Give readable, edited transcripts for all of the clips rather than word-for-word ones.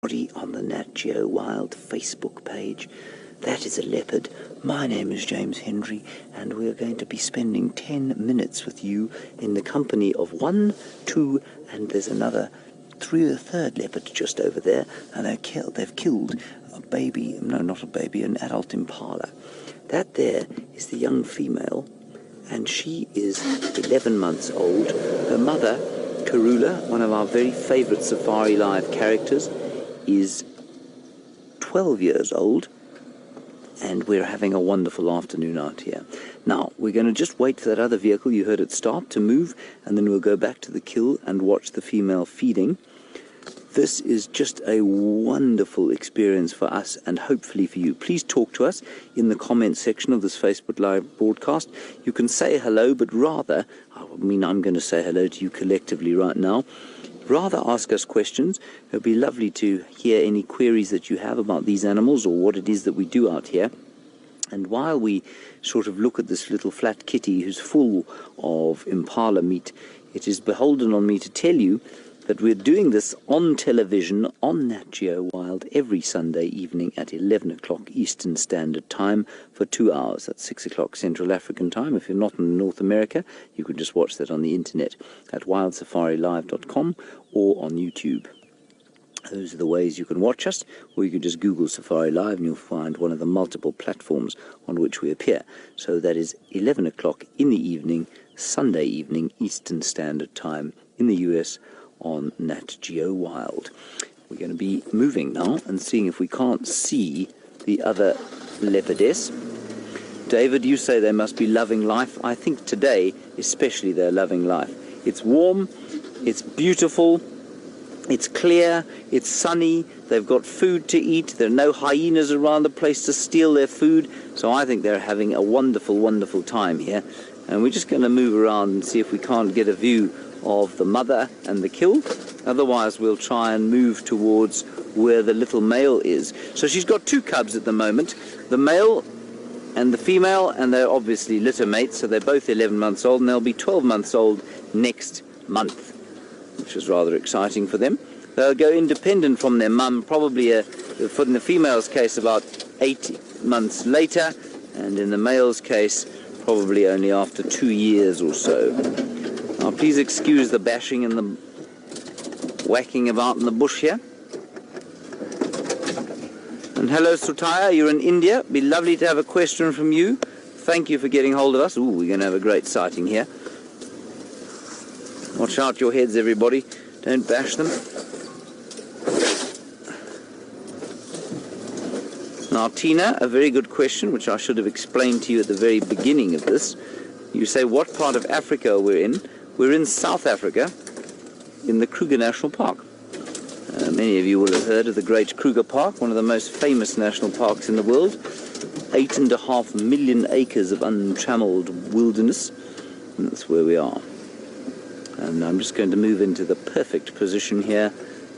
On the Nat Geo Wild Facebook page. That is a leopard. My name is James Henry, and we are going to be spending 10 minutes with you in the company of 1, 2, and there's another third leopard just over there, and they've killed a baby, no, not a baby, an adult impala. That there is the young female, and she is 11 months old. Her mother, Karula, one of our very favourite Safari Live characters, is 12 years old, and we're having a wonderful afternoon out here. Now, we're going to just wait for that other vehicle, you heard it start, to move, and then we'll go back to the kill and watch the female feeding. This is just a wonderful experience for us and hopefully for you. Please talk to us in the comment section of this Facebook Live broadcast. You can say hello, but rather, I'm going to say hello to you collectively right now. Rather ask us questions. It would be lovely to hear any queries that you have about these animals or what it is that we do out here. And while we sort of look at this little flat kitty who's full of impala meat, it is beholden on me to tell you that we're doing this on television on Nat Geo Wild every Sunday evening at 11 o'clock Eastern Standard Time for 2 hours. That's 6 o'clock Central African Time. If you're not in North America, you can just watch that on the internet at wildsafariLive.com or on YouTube. Those are the ways you can watch us, or you can just Google Safari Live and you'll find one of the multiple platforms on which we appear. So that is 11 o'clock in the evening, Sunday evening, Eastern Standard Time in the US, on Nat Geo Wild. We're going to be moving now and seeing if we can't see the other leopardess. David, you say they must be loving life. I think today, especially, they're loving life. It's warm, it's beautiful, it's clear, it's sunny, they've got food to eat, there are no hyenas around the place to steal their food, so I think they're having a wonderful, wonderful time here. And we're just going to move around and see if we can't get a view of the mother and the kill. Otherwise we'll try and move towards where the little male is. So she's got 2 cubs at the moment, the male and the female, and they're obviously litter mates, so they're both 11 months old, and they'll be 12 months old next month, which is rather exciting for them. They'll go independent from their mum, probably in the female's case about 8 months later, and in the male's case probably only after 2 years or so. Now please excuse the bashing and the whacking about in the bush here. And hello Sutaya, you're in India. Be lovely to have a question from you. Thank you for getting hold of us. Ooh, we're going to have a great sighting here. Watch out your heads, everybody. Don't bash them. Now Tina, a very good question, which I should have explained to you at the very beginning of this. You say, what part of Africa we're in? We're in South Africa, in the Kruger National Park. Many of you will have heard of the Great Kruger Park, one of the most famous national parks in the world. 8.5 million acres of untrammeled wilderness, and that's where we are. And I'm just going to move into the perfect position here,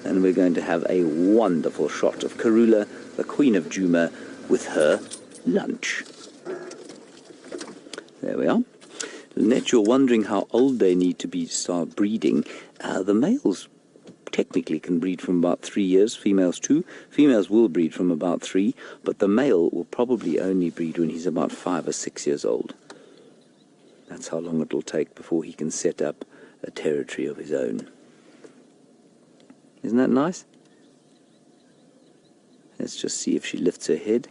and we're going to have a wonderful shot of Karula, the Queen of Djuma, with her lunch. There we are. Lynette, you're wondering how old they need to be to start breeding. The males technically can breed from about 3 years, females too. Females will breed from about 3, but the male will probably only breed when he's about 5 or 6 years old. That's how long it'll take before he can set up a territory of his own. Isn't that nice? Let's just see if she lifts her head.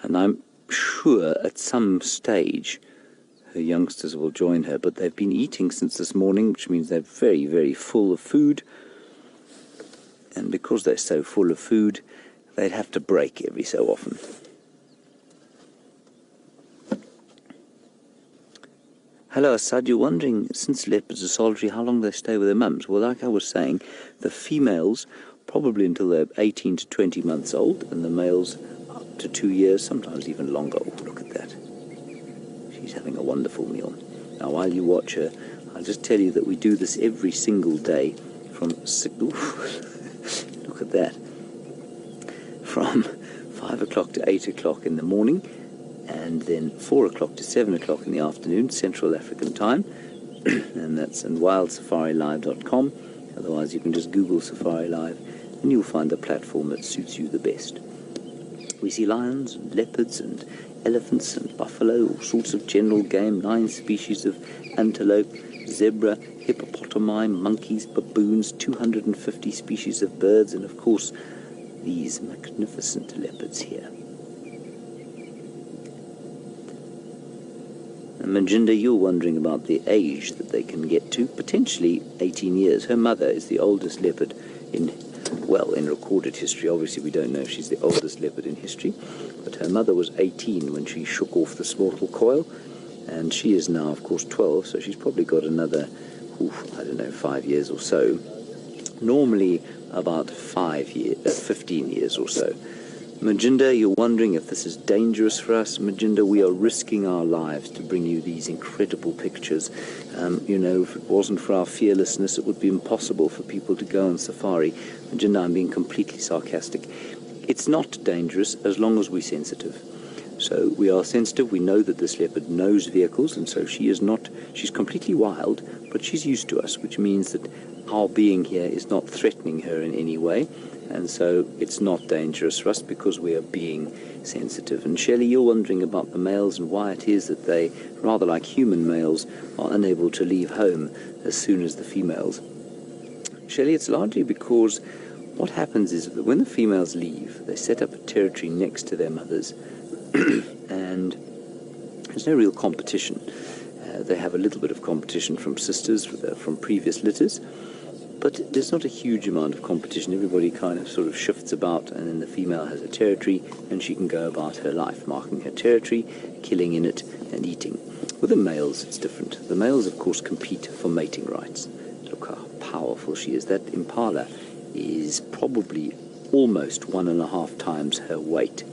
And I'm sure at some stage her youngsters will join her, but they've been eating since this morning, which means they're very, very full of food. And because they're so full of food, they'd have to break every so often. Hello Assad, you're wondering, since leopards are solitary, how long they stay with their mums? Well, like I was saying, the females probably until they're 18 to 20 months old, and the males up to 2 years, sometimes even longer. Oh, look at that. She's having a wonderful meal. Now, while you watch her, I'll just tell you that we do this every single day from... look at that. From 5 o'clock to 8 o'clock in the morning, and then 4 o'clock to 7 o'clock in the afternoon, Central African Time, and that's on WildSafariLive.com, Otherwise, you can just Google Safari Live and you'll find the platform that suits you the best. We see lions and leopards and elephants and buffalo, all sorts of general game, 9 species of antelope, zebra, hippopotami, monkeys, baboons, 250 species of birds, and of course these magnificent leopards here. And Majinda, you're wondering about the age that they can get to, potentially 18 years. Her mother is the oldest leopard in recorded history. Obviously we don't know if she's the oldest leopard in history, but her mother was 18 when she shook off the snorkel coil, and she is now of course 12, so she's probably got another 5 years or so. Normally about 15 years or so. Majinda, you're wondering if this is dangerous for us. Majinda, we are risking our lives to bring you these incredible pictures. If it wasn't for our fearlessness, it would be impossible for people to go on safari. Majinda, I'm being completely sarcastic. It's not dangerous as long as we're sensitive. So we are sensitive. We know that this leopard knows vehicles, and so she's completely wild, but she's used to us, which means that our being here is not threatening her in any way. And so it's not dangerous for us because we are being sensitive. And Shelley, you're wondering about the males and why it is that they, rather like human males, are unable to leave home as soon as the females. Shelley, it's largely because what happens is that when the females leave, they set up a territory next to their mothers, and there's no real competition. They have a little bit of competition from sisters, from previous litters, but there's not a huge amount of competition. Everybody kind of sort of shifts about, and then the female has a territory, and she can go about her life, marking her territory, killing in it, and eating. With the males, it's different. The males, of course, compete for mating rights. Look how powerful she is. That impala is probably almost 1.5 times her weight.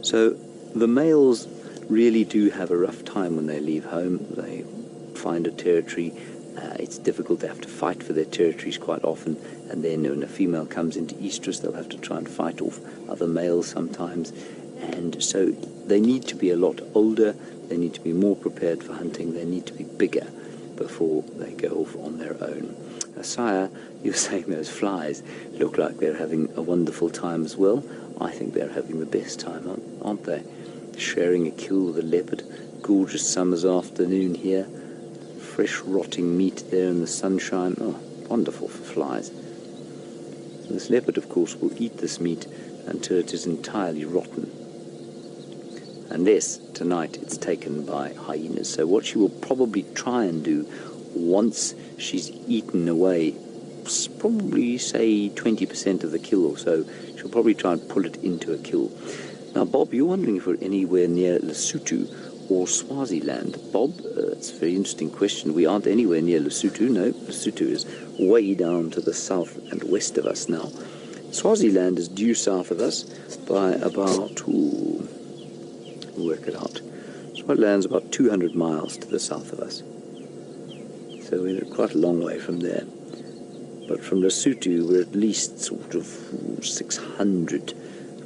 So the males really do have a rough time when they leave home. They find a territory. It's difficult. They have to fight for their territories quite often, and then when a female comes into estrus, they'll have to try and fight off other males sometimes, and so they need to be a lot older, they need to be more prepared for hunting, they need to be bigger before they go off on their own. Sire, you're saying those flies look like they're having a wonderful time as well. I think they're having the best time, aren't they? Sharing a kill with a leopard, gorgeous summer's afternoon here, fresh rotting meat there in the sunshine. Oh, wonderful for flies. And this leopard, of course, will eat this meat until it is entirely rotten, unless tonight it's taken by hyenas. So what she will probably try and do once she's eaten away, probably say 20% of the kill or so, she'll probably try and pull it into a kill. Now, Bob, you're wondering if we're anywhere near Lesotho or Swaziland. Bob, it's a very interesting question. We aren't anywhere near Lesotho. No, Lesotho is way down to the south and west of us now. Swaziland is due south of us by about, work it out. Swaziland's about 200 miles to the south of us. So we're quite a long way from there. But from Lesotho, we're at least sort of 600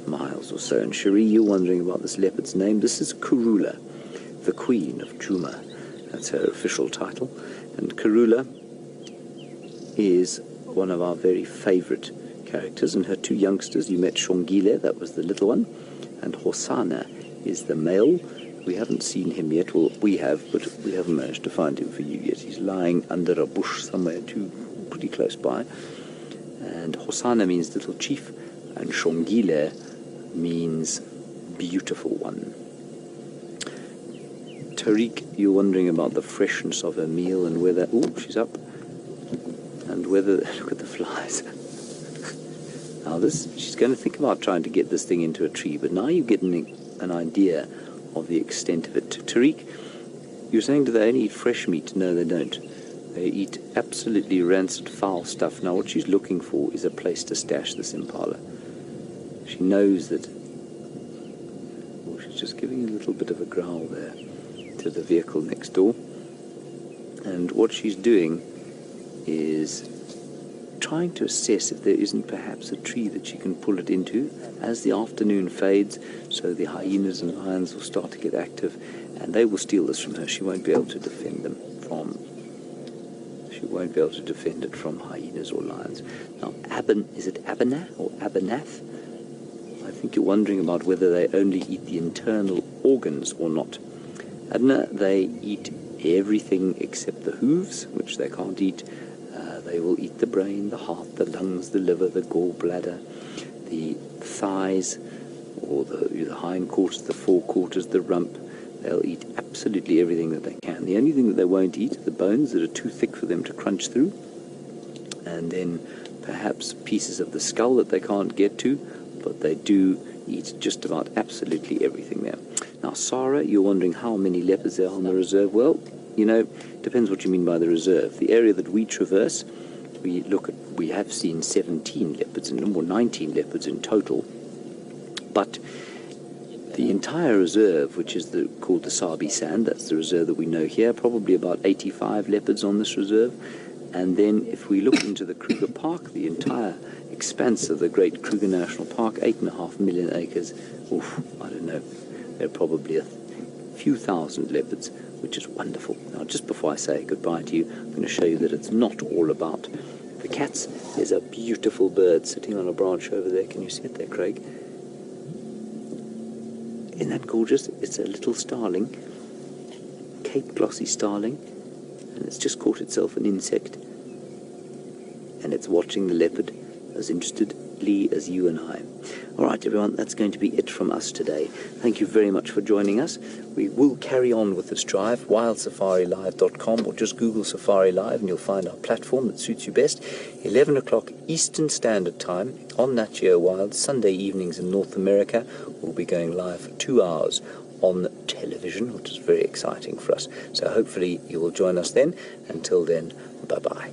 miles or so. And Cherie, you're wondering about this leopard's name. This is Karula, the Queen of Djuma. That's her official title. And Karula is one of our very favourite characters. And her 2 youngsters, you met Xongile, that was the little one, and Hosana is the male. We haven't seen him yet. Well, we have, but we haven't managed to find him for you yet. He's lying under a bush somewhere pretty close by. And Hosana means little chief, and Xongile means beautiful one. Tariq, you're wondering about the freshness of her meal and whether... Oh, she's up. And whether... Look at the flies. Now she's going to think about trying to get this thing into a tree, but now you get an idea of the extent of it. Tariq, you're saying, do they only eat fresh meat? No, they don't. They eat absolutely rancid, foul stuff. Now, what she's looking for is a place to stash this impala. She knows that... Oh, she's just giving a little bit of a growl there to the vehicle next door. And what she's doing is trying to assess if there isn't perhaps a tree that she can pull it into as the afternoon fades, so the hyenas and lions will start to get active, and they will steal this from her. She won't be able to defend them from... you won't be able to defend it from hyenas or lions. Now, is it Abanath or Abanath? I think you're wondering about whether they only eat the internal organs or not. They eat everything except the hooves, which they can't eat. They will eat the brain, the heart, the lungs, the liver, the gallbladder, the thighs, or the hindquarters, the forequarters, the rump. They'll eat absolutely everything that they can. The only thing that they won't eat are the bones that are too thick for them to crunch through, and then perhaps pieces of the skull that they can't get to, but they do eat just about absolutely everything there. Now, Sarah, you're wondering how many leopards there are on the reserve. Well, depends what you mean by the reserve. The area that we traverse, we have seen 17 leopards, or 19 leopards in total, but the entire reserve, which is called the Sabi Sand, that's the reserve that we know here, probably about 85 leopards on this reserve. And then if we look into the Kruger Park, the entire expanse of the Great Kruger National Park, 8.5 million acres, I don't know, there are probably a few thousand leopards, which is wonderful. Now, just before I say goodbye to you, I'm going to show you that it's not all about the cats. There's a beautiful bird sitting on a branch over there. Can you see it there, Craig? Isn't that gorgeous? It's a little starling, Cape glossy starling, and it's just caught itself an insect, and it's watching the leopard as interestedly as you and I. All right, everyone, that's going to be it from us today. Thank you very much for joining us. We will carry on with this drive, wildsafariLive.com, or just Google Safari Live and you'll find our platform that suits you best. 11 o'clock Eastern Standard Time on Nat Geo Wild, Sunday evenings in North America. We'll be going live for 2 hours on television, which is very exciting for us. So hopefully you will join us then. Until then, bye-bye.